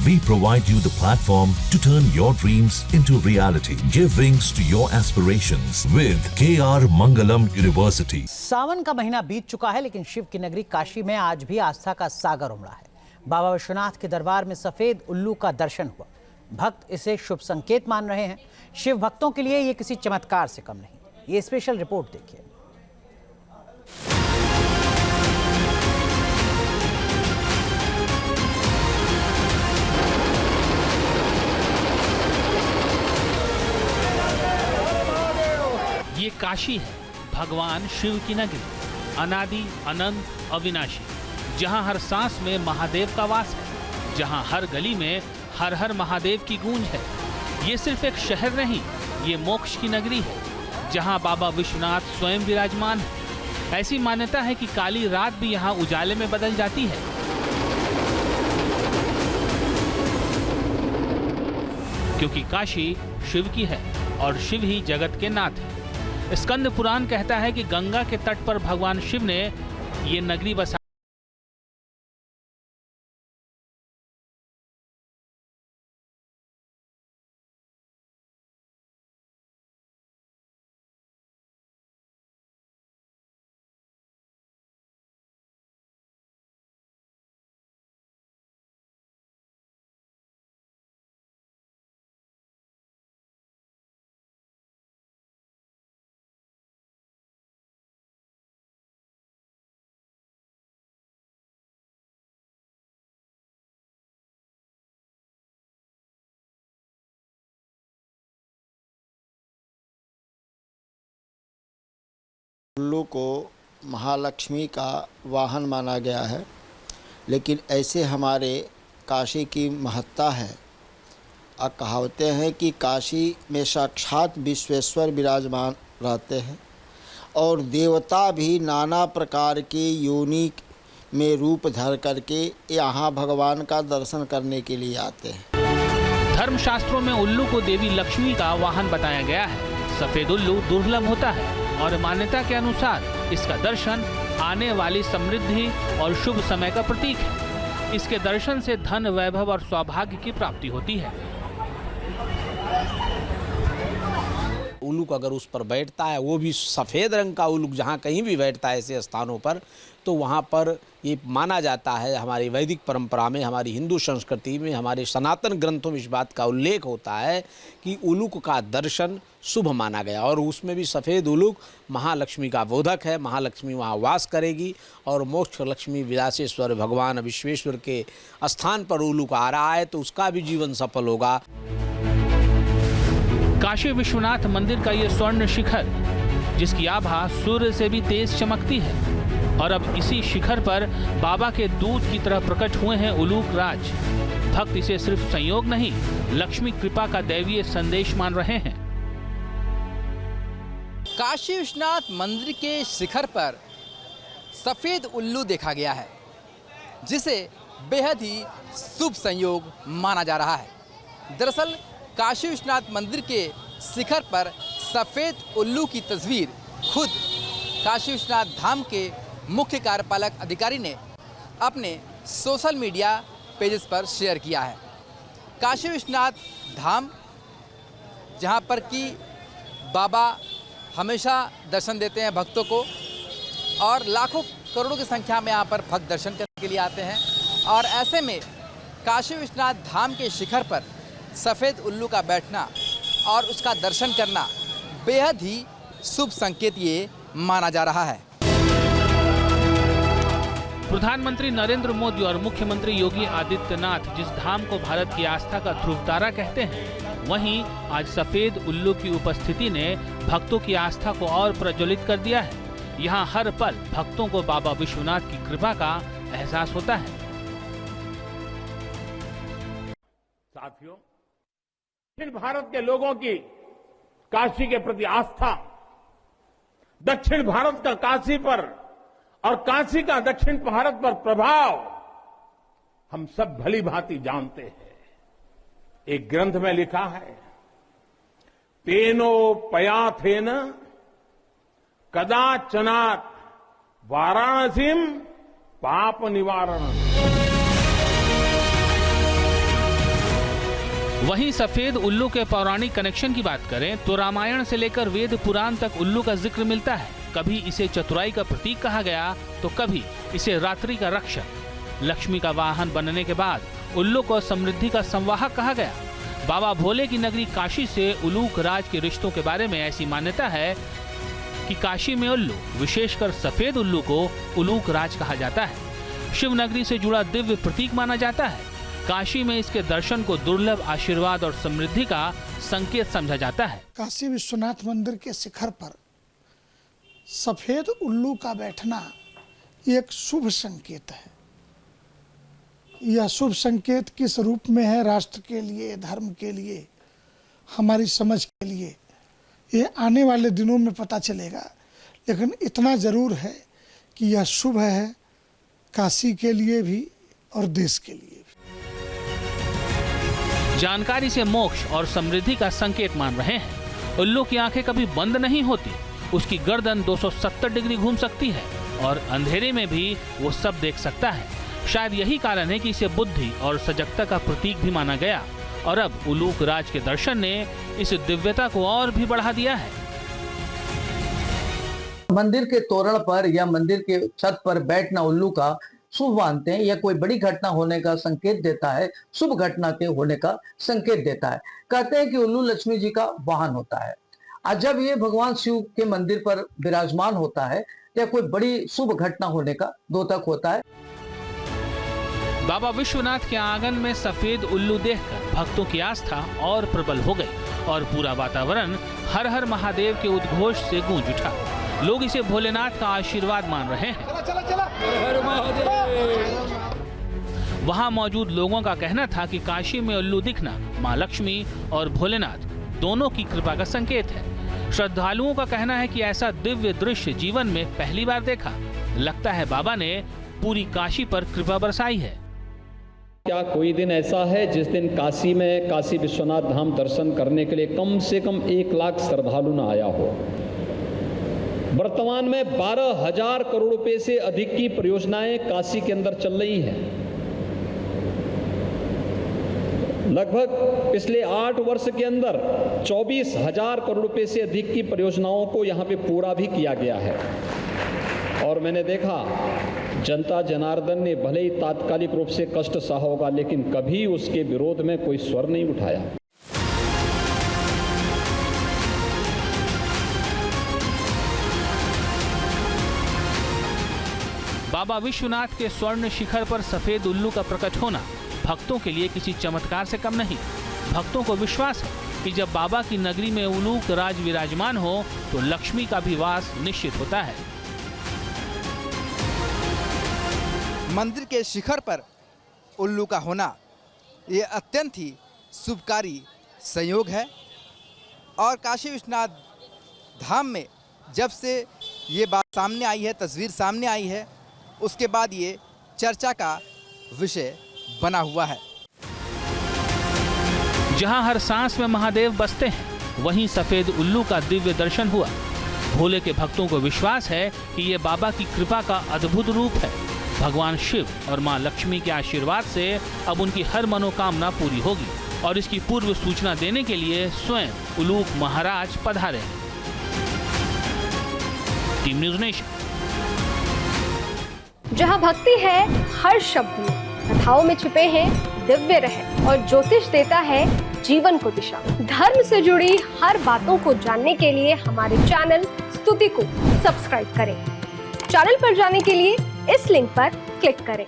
We provide you the platform to turn your dreams into reality. Give wings to your aspirations with KR Mangalam University. सावन का महीना बीत चुका है, लेकिन शिव की नगरी काशी में आज भी आस्था का सागर उमड़ा है। बाबा विश्वनाथ के दरबार में सफेद उल्लू का दर्शन हुआ। भक्त इसे शुभ संकेत मान रहे हैं। शिव भक्तों के लिए ये किसी चमत्कार से कम नहीं। ये स्पेशल रिपोर्ट देखिए। ये काशी है, भगवान शिव की नगरी, अनादि अनंत अविनाशी, जहां हर सांस में महादेव का वास है, जहां हर गली में हर हर महादेव की गूंज है। ये सिर्फ एक शहर नहीं, ये मोक्ष की नगरी है, जहां बाबा विश्वनाथ स्वयं विराजमान है। ऐसी मान्यता है कि काली रात भी यहाँ उजाले में बदल जाती है। क्योंकि काशी शिव की है और शिव ही जगत के नाथ है। स्कंद पुराण कहता है कि गंगा के तट पर भगवान शिव ने ये नगरी बसा। उल्लू को महालक्ष्मी का वाहन माना गया है, लेकिन ऐसे हमारे काशी की महत्ता है। कहावतें हैं कि काशी में साक्षात विश्वेश्वर विराजमान रहते हैं और देवता भी नाना प्रकार के योनि में रूप धर करके यहाँ भगवान का दर्शन करने के लिए आते हैं। धर्मशास्त्रों में उल्लू को देवी लक्ष्मी का वाहन बताया गया है। सफेद उल्लू दुर्लभ होता है और मान्यता के अनुसार इसका दर्शन आने वाली समृद्धि और शुभ समय का प्रतीक है। इसके दर्शन से धन, वैभव और सौभाग्य की प्राप्ति होती है। उल्लू अगर उस पर बैठता है, वो भी सफ़ेद रंग का उल्लू जहाँ कहीं भी बैठता है ऐसे स्थानों पर, तो वहाँ पर ये माना जाता है, हमारी वैदिक परंपरा में, हमारी हिंदू संस्कृति में, हमारे सनातन ग्रंथों में इस बात का उल्लेख होता है कि उल्लूक का दर्शन शुभ माना गया। और उसमें भी सफ़ेद उल्लूक महालक्ष्मी का बोधक है। महालक्ष्मी वहाँ वास करेगी और मोक्ष लक्ष्मी विलासेश्वर भगवान विश्वेश्वर के स्थान पर उल्लूक आ रहा है, तो उसका भी जीवन सफल होगा। काशी विश्वनाथ मंदिर का ये स्वर्ण शिखर, जिसकी आभा सूर्य से भी तेज चमकती है, और अब इसी शिखर पर बाबा के दूत की तरह प्रकट हुए हैं उल्लूक राज। भक्त इसे सिर्फ संयोग नहीं, लक्ष्मी कृपा का दैवीय संदेश मान रहे हैं। काशी विश्वनाथ मंदिर के शिखर पर सफेद उल्लू देखा गया है, जिसे बेहद ही शुभ संयोग माना जा रहा है। दरअसल काशी विश्वनाथ मंदिर के शिखर पर सफेद उल्लू की तस्वीर खुद काशी विश्वनाथ धाम के मुख्य कार्यपालक अधिकारी ने अपने सोशल मीडिया पेजेस पर शेयर किया है। काशी विश्वनाथ धाम, जहां पर कि बाबा हमेशा दर्शन देते हैं भक्तों को, और लाखों करोड़ों की संख्या में यहां पर भक्त दर्शन करने के लिए आते हैं। और ऐसे में काशी विश्वनाथ धाम के शिखर पर सफ़ेद उल्लू का बैठना और उसका दर्शन करना बेहद ही शुभ संकेत ये माना जा रहा है। प्रधानमंत्री नरेंद्र मोदी और मुख्यमंत्री योगी आदित्यनाथ जिस धाम को भारत की आस्था का ध्रुव तारा कहते हैं, वहीं आज सफेद उल्लू की उपस्थिति ने भक्तों की आस्था को और प्रज्वलित कर दिया है। यहाँ हर पल भक्तों को बाबा विश्वनाथ की कृपा का एहसास होता है। साथियों, दक्षिण भारत के लोगों की काशी के प्रति आस्था, दक्षिण भारत का काशी पर और काशी का दक्षिण भारत पर प्रभाव हम सब भली भांति जानते हैं। एक ग्रंथ में लिखा है, तेनो पयाथेन कदाचनात् वाराणसीम पाप निवारण। वहीं सफेद उल्लू के पौराणिक कनेक्शन की बात करें तो रामायण से लेकर वेद पुराण तक उल्लू का जिक्र मिलता है। कभी इसे चतुराई का प्रतीक कहा गया तो कभी इसे रात्रि का रक्षक। लक्ष्मी का वाहन बनने के बाद उल्लू को समृद्धि का संवाहक कहा गया। बाबा भोले की नगरी काशी से उलूक राज के रिश्तों के बारे में ऐसी मान्यता है कि काशी में उल्लू, विशेषकर सफेद उल्लू को उलूक राज कहा जाता है। शिव नगरी से जुड़ा दिव्य प्रतीक माना जाता है। काशी में इसके दर्शन को दुर्लभ आशीर्वाद और समृद्धि का संकेत समझा जाता है। काशी विश्वनाथ मंदिर के शिखर पर सफेद उल्लू का बैठना एक शुभ संकेत है। यह शुभ संकेत किस रूप में है, राष्ट्र के लिए, धर्म के लिए, हमारी समझ के लिए, ये आने वाले दिनों में पता चलेगा। लेकिन इतना जरूर है कि यह शुभ है काशी के लिए भी और देश के लिए भी। जानकारी से मोक्ष और समृद्धि का संकेत मान रहे हैं। उल्लू की आंखें कभी बंद नहीं होती, उसकी गर्दन 270 डिग्री घूम सकती है और अंधेरे में भी वो सब देख सकता है। शायद यही कारण है कि इसे बुद्धि और सजगता का प्रतीक भी माना गया और अब उलूक राज के दर्शन ने इस दिव्यता को और भी बढ़ा दिया है। मंदिर के तोरण पर या मंदिर के छत पर बैठना उल्लू का शुभ मानते हैं। यह कोई बड़ी घटना होने का संकेत देता है, शुभ घटना के होने का संकेत देता है। कहते हैं कि उल्लू लक्ष्मी जी का वाहन होता है। आज जब ये भगवान शिव के मंदिर पर विराजमान होता है तो कोई बड़ी शुभ घटना होने का द्योतक होता है। बाबा विश्वनाथ के आंगन में सफेद उल्लू देखकर भक्तों की आस्था और प्रबल हो गई और पूरा वातावरण हर हर महादेव के उद्घोष से गूंज उठा। लोग इसे भोलेनाथ का आशीर्वाद मान रहे हैं। वहां मौजूद लोगों का कहना था कि काशी में उल्लू दिखना मां लक्ष्मी और भोलेनाथ दोनों की कृपा का संकेत है। श्रद्धालुओं का कहना है कि ऐसा दिव्य दृश्य जीवन में पहली बार देखा। लगता है बाबा ने पूरी काशी पर कृपा बरसाई है। क्या कोई दिन ऐसा है जिस दिन काशी में काशी विश्वनाथ धाम दर्शन करने के लिए कम से कम 1 लाख श्रद्धालु न आया हो? वर्तमान में 12,000 करोड़ रुपए से अधिक की परियोजनाएं काशी के अंदर चल रही हैं। लगभग पिछले 8 वर्ष के अंदर 24,000 करोड़ रुपए से अधिक की परियोजनाओं को यहां पे पूरा भी किया गया है। और मैंने देखा जनता जनार्दन ने भले ही तात्कालिक रूप से कष्ट सहा होगा, लेकिन कभी उसके विरोध में कोई स्वर नहीं उठाया। बाबा विश्वनाथ के स्वर्ण शिखर पर सफेद उल्लू का प्रकट होना भक्तों के लिए किसी चमत्कार से कम नहीं। भक्तों को विश्वास है कि जब बाबा की नगरी में उलूक राज विराजमान हो तो लक्ष्मी का भी वास निश्चित होता है। मंदिर के शिखर पर उल्लू का होना ये अत्यंत ही शुभकारी संयोग है और काशी विश्वनाथ धाम में जब से ये बात सामने आई है, तस्वीर सामने आई है, उसके बाद ये चर्चा का विषय बना हुआ है। जहां हर सांस में महादेव बसते हैं, वहीं सफेद उल्लू का दिव्य दर्शन हुआ। भोले के भक्तों को विश्वास है कि ये बाबा की कृपा का अद्भुत रूप है। भगवान शिव और मां लक्ष्मी के आशीर्वाद से अब उनकी हर मनोकामना पूरी होगी और इसकी पूर्व सूचना देने के लिए स्वयं उलूक महाराज पधारे हैं। Team news nation. जहां भक्ति है हर शब्द में, कथाओं में छुपे हैं दिव्य रहस्य और ज्योतिष देता है जीवन को दिशा। धर्म से जुड़ी हर बातों को जानने के लिए हमारे चैनल स्तुति को सब्सक्राइब करें। चैनल पर जाने के लिए इस लिंक पर क्लिक करें।